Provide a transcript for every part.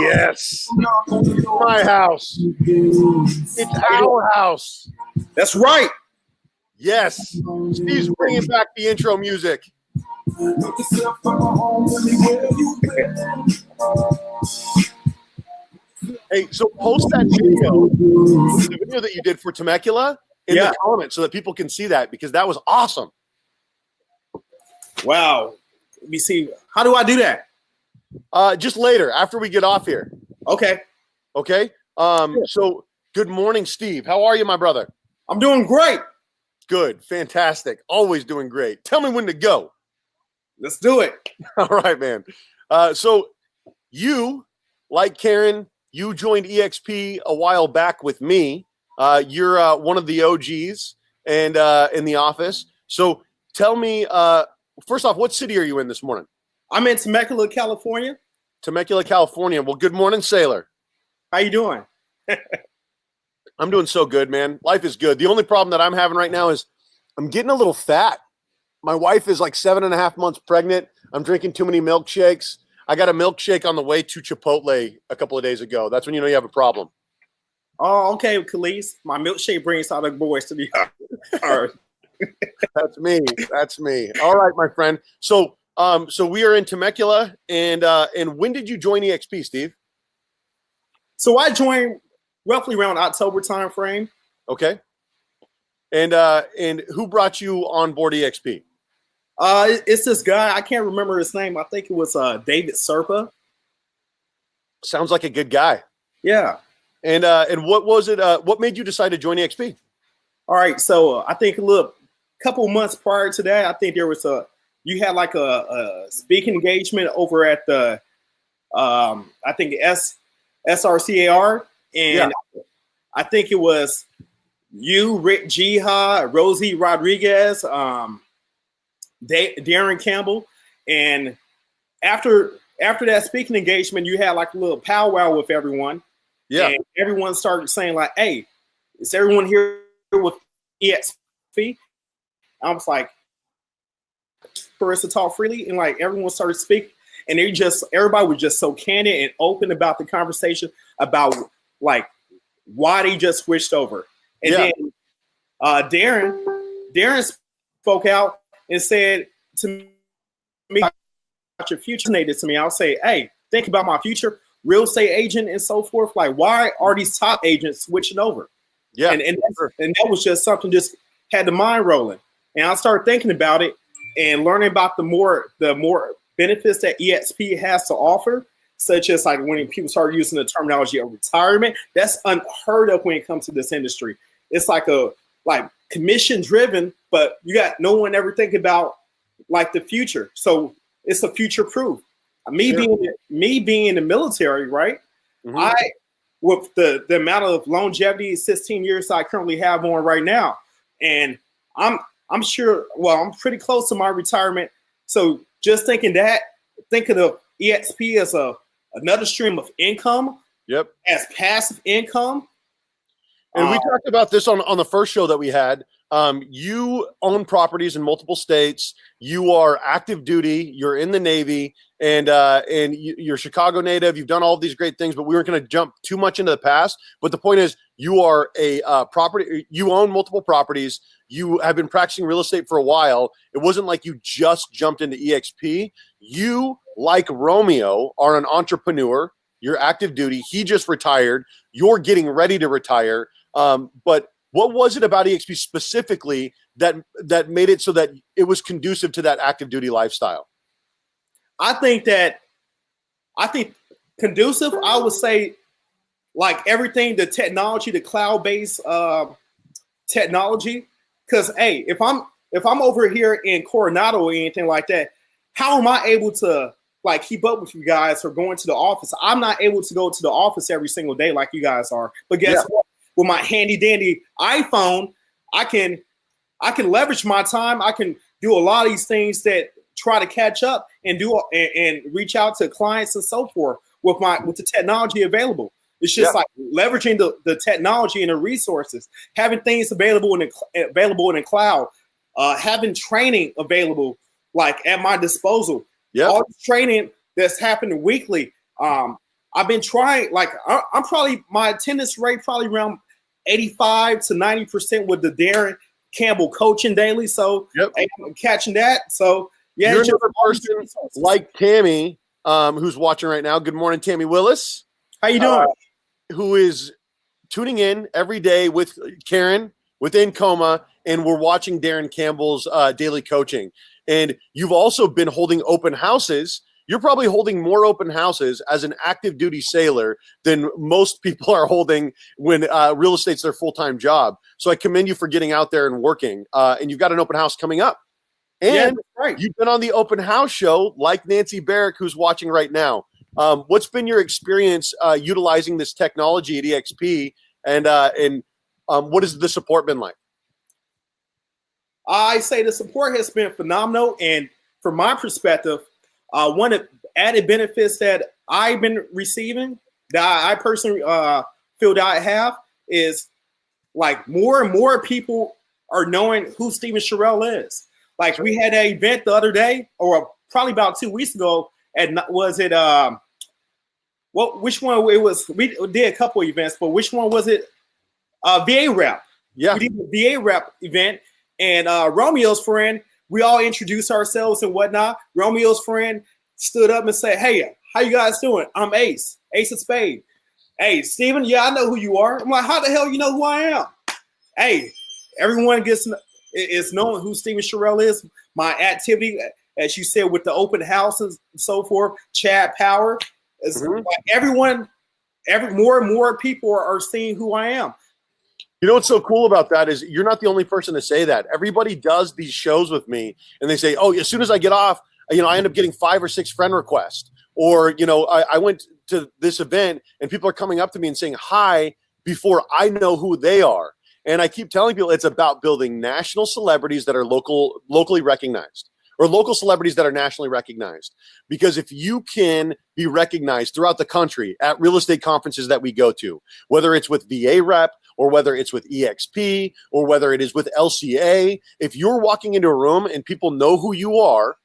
Yes. It's my house. It's our house. That's right. Yes. Steve's bringing back the intro music. Hey, so post that video, the video that you did for Temecula in the comments so that people can see that, because that was awesome. Wow. Let me see. How do I do that? Just later, after we get off here. Okay. Okay. So good morning, Steve. How are you, my brother? I'm doing great. Good. Fantastic. Always doing great. Tell me when to go. Let's do it. All right, man. So you, like Karen, you joined eXp a while back with me. You're one of the OGs and in the office. So tell me, first off, what city are you in this morning? I'm in Temecula, California. Temecula, California. Well, good morning, Sailor. How you doing? I'm doing so good, man. Life is good. The only problem that I'm having right now is I'm getting a little fat. My wife is like 7.5 months pregnant. I'm drinking too many milkshakes. I got a milkshake on the way to Chipotle a couple of days ago. That's when you know you have a problem. Oh, okay, Khalees. My milkshake brings out the boys to be hard. That's me. That's me. All right, my friend. So we are in Temecula, and when did you join eXp, Steve? So I joined roughly around October time frame. Okay. And who brought you on board eXp? It's this guy. I can't remember his name. I think it was David Serpa. Sounds like a good guy. Yeah. And what was it? What made you decide to join eXp? All right. So I think a couple months prior to that, I think there was you had like a speaking engagement over at the I think SRCAR, and I think it was you, Rick Jiha, Rosie Rodriguez, Darren Campbell, and after that speaking engagement, you had like a little powwow with everyone. Yeah, and everyone started saying like, "Hey, is everyone here with eXp?" I was like, for us to talk freely, and like everyone started speaking, and everybody was just so candid and open about the conversation about like why they just switched over. And then Darren spoke out and said to me about your future. To me, I'll say, hey, think about my future, real estate agent and so forth. Like, why are these top agents switching over? Yeah, and that was just something just had the mind rolling. And I started thinking about it and learning about the more benefits that eXp has to offer, such as like when people start using the terminology of retirement. That's unheard of when it comes to this industry. It's like commission driven, but you got no one ever thinking about like the future. So it's a future proof. Me being in the military, right? Mm-hmm. I with the amount of longevity, 16 years I currently have on right now, and I'm sure. Well, I'm pretty close to my retirement. So just thinking of eXp as another stream of income. Yep. As passive income. And we talked about this on the first show that we had. You own properties in multiple states. You are active duty. You're in the Navy, and you're Chicago native. You've done all of these great things, but we weren't going to jump too much into the past. But the point is, you are a property. You own multiple properties. You have been practicing real estate for a while. It wasn't like you just jumped into eXp. You, like Romeo, are an entrepreneur. You're active duty. He just retired. You're getting ready to retire. But what was it about eXp specifically that made it so that it was conducive to that active duty lifestyle? I think conducive, I would say, like everything, the technology, the cloud-based technology. Because hey, if I'm over here in Coronado or anything like that, how am I able to like keep up with you guys or going to the office? I'm not able to go to the office every single day like you guys are. But guess what? With my handy dandy iPhone, I can leverage my time. I can do a lot of these things that try to catch up and do and reach out to clients and so forth with the technology available. It's just like leveraging the technology and the resources, having things available in the cloud, having training available like at my disposal. Yep. All this training that's happening weekly. I've been trying, like I'm probably, my attendance rate probably around 85 to 90% with the Darren Campbell coaching daily. So I'm catching that. So yeah. You're another person like Tammy, who's watching right now. Good morning, Tammy Willis. How you doing? Who is tuning in every day with Karen within Coma, and we're watching Darren Campbell's daily coaching. And you've also been holding open houses. You're probably holding more open houses as an active duty sailor than most people are holding when real estate's their full-time job. So I commend you for getting out there and working. And you've got an open house coming up. And you've been on the open house show like Nancy Barrick, who's watching right now. What's been your experience utilizing this technology at eXp, and what has the support been like? I say the support has been phenomenal. And from my perspective, one of the added benefits that I've been receiving, that I personally feel that I have, is like more and more people are knowing who Steven Shearrill is. Like we had an event the other day, or probably about 2 weeks ago, and was it which one it was? We did a couple of events, but which one was it? VA Rep. Yeah, we did the VA Rep event, and Romeo's friend, we all introduced ourselves and whatnot. Romeo's friend stood up and said, "Hey, how you guys doing? I'm Ace of Spade." Hey, Steven, yeah, I know who you are. I'm like, how the hell you know who I am? Hey, everyone is knowing who Steven Shearrill is. My activity, as you said, with the open houses and so forth, Chad Power, is like everyone, more and more people are seeing who I am. You know what's so cool about that is you're not the only person to say that. Everybody does these shows with me, and they say, "Oh, as soon as I get off, I end up getting 5 or 6 friend requests." Or, I went to this event, and people are coming up to me and saying hi before I know who they are. And I keep telling people it's about building national celebrities that are locally recognized, or local celebrities that are nationally recognized. Because if you can be recognized throughout the country at real estate conferences that we go to, whether it's with VA Rep, or whether it's with eXp, or whether it is with LCA, if you're walking into a room and people know who you are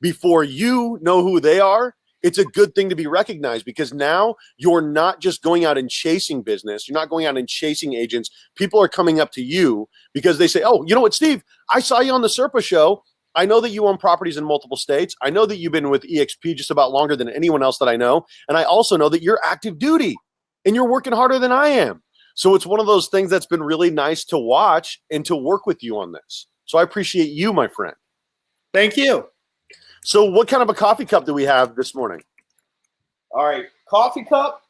before you know who they are, it's a good thing to be recognized, because now you're not just going out and chasing business. You're not going out and chasing agents. People are coming up to you because they say, "Oh, you know what, Steve? I saw you on the Serpa show. I know that you own properties in multiple states. I know that you've been with eXp just about longer than anyone else that I know. And I also know that you're active duty and you're working harder than I am." So it's one of those things that's been really nice to watch and to work with you on this. So I appreciate you, my friend. Thank you. So what kind of a coffee cup do we have this morning? All right, coffee cup.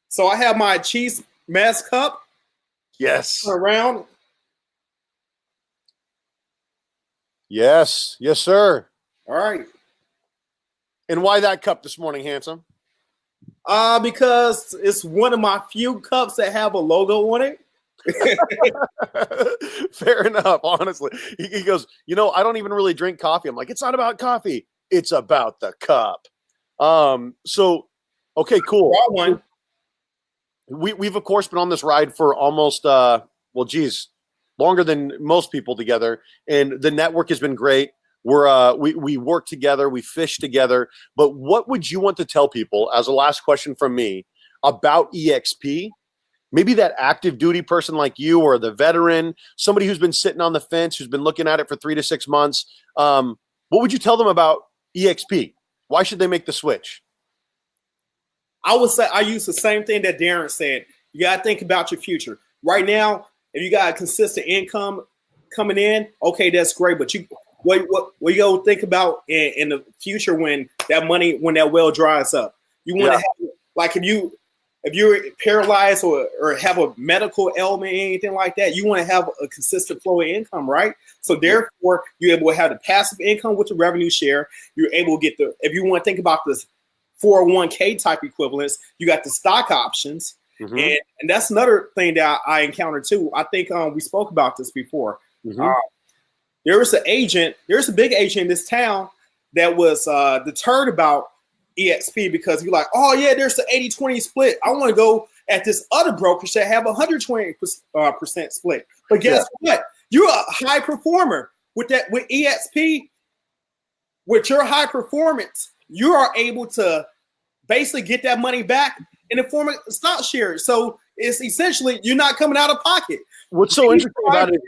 So I have my cheese mess cup. Yes. Around. Yes. Yes, sir. All right. And why that cup this morning, handsome? Because it's one of my few cups that have a logo on it. Fair enough, honestly. He goes, I don't even really drink coffee. I'm like, it's not about coffee. It's about the cup. So, okay, cool. One. We've, of course, been on this ride for almost, longer than most people together. And the network has been great. We work together, we fish together. But what would you want to tell people, as a last question from me, about eXp? Maybe that active duty person like you, or the veteran, somebody who's been sitting on the fence, who's been looking at it for 3 to 6 months. What would you tell them about eXp? Why should they make the switch? I would say I use the same thing that Darren said. You got to think about your future. Right now, if you got a consistent income coming in, okay, that's great. But what you go think about in the future when that well dries up? You want to have, like, if you're paralyzed or have a medical ailment, anything like that, you want to have a consistent flow of income, right? So therefore, you're able to have the passive income with the revenue share. You're able to get if you want to think about this 401k type equivalents, you got the stock options. Mm-hmm. And that's another thing that I encountered too. I think we spoke about this before. Mm-hmm. There's a big agent in this town that was deterred about eXp because you're like, oh yeah, there's an 80-20 split. I want to go at this other brokerage that have 120% split. But guess what? You're a high performer with eXp. with your high performance, you are able to basically get that money back in the form of stock shares. So it's essentially you're not coming out of pocket. What's so interesting about it,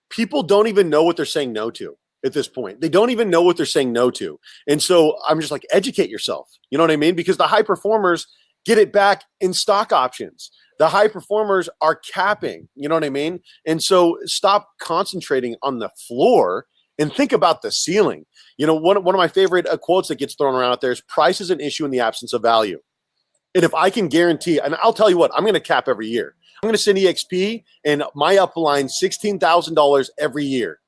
people don't even know what they're saying no to at this point. They don't even know what they're saying no to. And so I'm just like, educate yourself. You know what I mean? Because the high performers get it back in stock options. The high performers are capping. You know what I mean? And so stop concentrating on the floor and think about the ceiling. You know, one of my favorite quotes that gets thrown around out there is price is an issue in the absence of value. And if I can guarantee, and I'll tell you what, I'm going to cap every year. I'm going to send eXp and my upline $16,000 every year.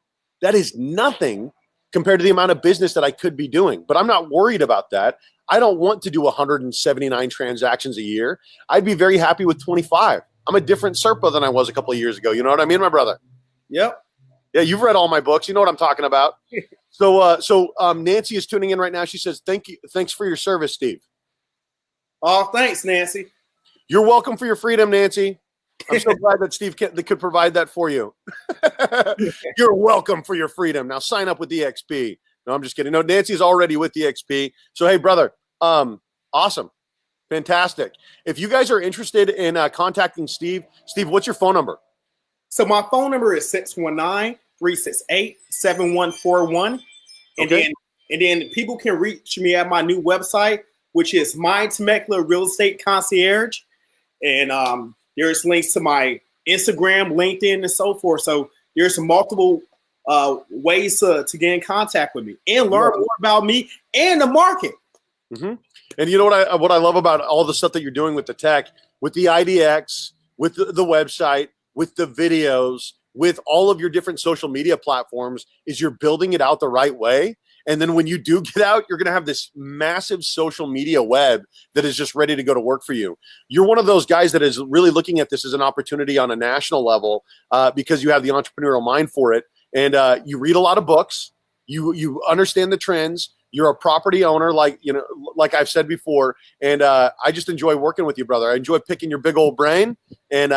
That is nothing compared to the amount of business that I could be doing. But I'm not worried about that. I don't want to do 179 transactions a year. I'd be very happy with 25. I'm a different Serpa than I was a couple of years ago. You know what I mean, my brother? Yep. Yeah, you've read all my books. You know what I'm talking about. So Nancy is tuning in right now. She says, "Thank you, thanks for your service, Steve." Oh, thanks, Nancy. You're welcome for your freedom, Nancy. I'm so glad that Steve could provide that for you. You're welcome for your freedom. Now sign up with eXp. No, I'm just kidding. No, Nancy's already with eXp. So, hey, brother, awesome. Fantastic. If you guys are interested in contacting Steve, what's your phone number? So my phone number is 619-368-7141. Okay. And then people can reach me at my new website, which is My Temecula Real Estate Concierge. And there's links to my Instagram, LinkedIn, and so forth. So there's multiple ways to get in contact with me and learn more about me and the market. Mm-hmm. And you know what I love about all the stuff that you're doing with the tech, with the IDX, with the website, with the videos, with all of your different social media platforms, is you're building it out the right way. And then when you do get out, you're going to have this massive social media web that is just ready to go to work for you. You're one of those guys that is really looking at this as an opportunity on a national level because you have the entrepreneurial mind for it. And you read a lot of books. You understand the trends. You're a property owner, like I've said before. And I just enjoy working with you, brother. I enjoy picking your big old brain and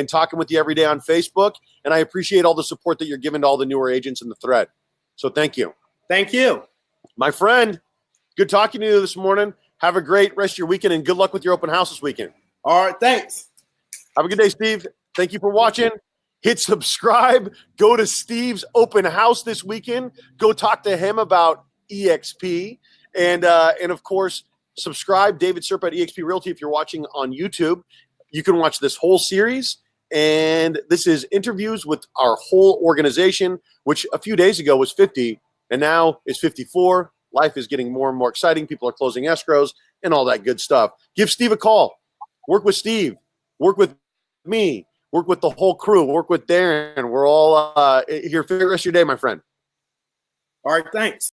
talking with you every day on Facebook. And I appreciate all the support that you're giving to all the newer agents in the thread. So thank you. Thank you. My friend, good talking to you this morning. Have a great rest of your weekend and good luck with your open house this weekend. All right, thanks. Have a good day, Steve. Thank you for watching. Hit subscribe. Go to Steve's open house this weekend. Go talk to him about eXp. And of course, subscribe, David Serpa at eXp Realty if you're watching on YouTube. You can watch this whole series. And this is interviews with our whole organization, which a few days ago was 50. And now it's 54. Life is getting more and more exciting. People are closing escrows and all that good stuff. Give Steve a call. Work with Steve. Work with me. Work with the whole crew. Work with Darren. We're all here for the rest of your day, my friend. All right, thanks.